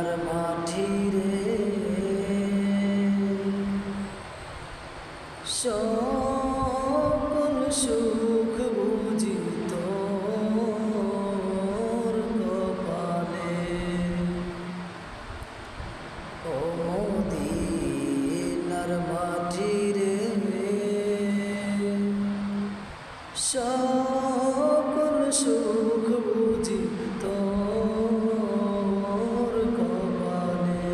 মদিনার মাটি রে সকল সুখ বুঝি তোর কপালে। ও মদিনার মাটি রে সকল সুখ বুঝি তোর কপালে।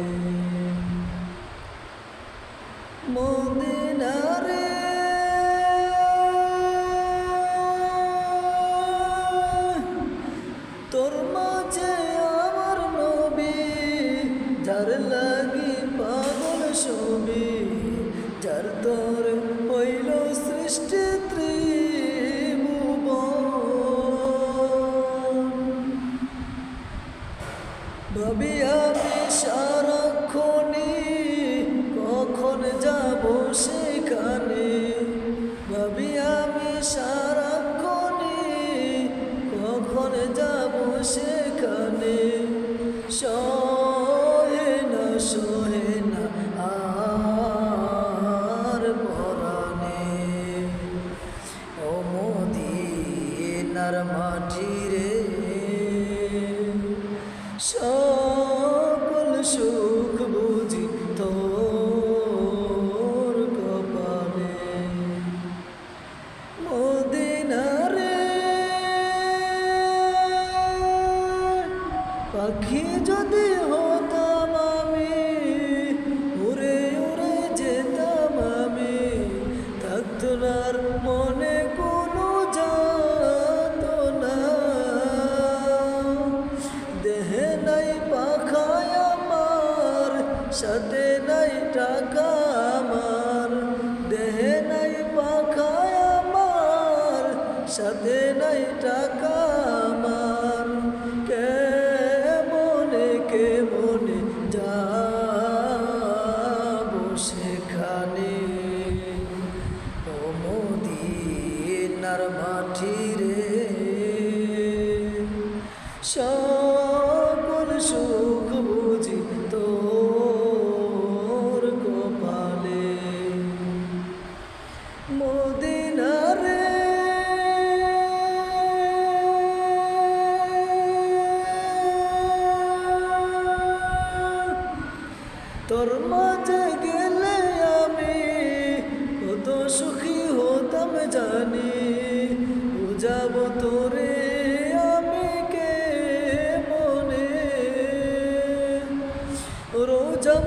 মদিনা রে তোর মাঝে আমার নবী, যার লাগি পাগল ছবি, যার তোর হইল সৃষ্টি ত্রিভুবন। ভাবি আমি সারাক্ষণি কখন যাব সেখানে, ভাবি আমি সারাক্ষণি কখন যাব সেখানে। সহে না আর পরাণে। ও মদিনার মাটি রে সকল সুখ বুঝি তোর কপালে। মদিনা রে পাখি যদি হতাম আমি, উড়ে উড়ে যেতাম আমি, থাকতো না আর মনে কোনো যাতনা। দেহে নাই পাখায় আমার, সাথে নাই টাকা আমার, দেহে নাই পাখায় আমার, সাথে নাই টাকা আমার। কেমনে যাব সেখানে। ও মদিনার মাটি রে সকল সুখ বুঝি তোর কপালে। মদিনা রে তোর মাঝে গেলে আমি কত সুখী হতাম জানি, বুঝাব তোরে আমি কে মনে। রোজা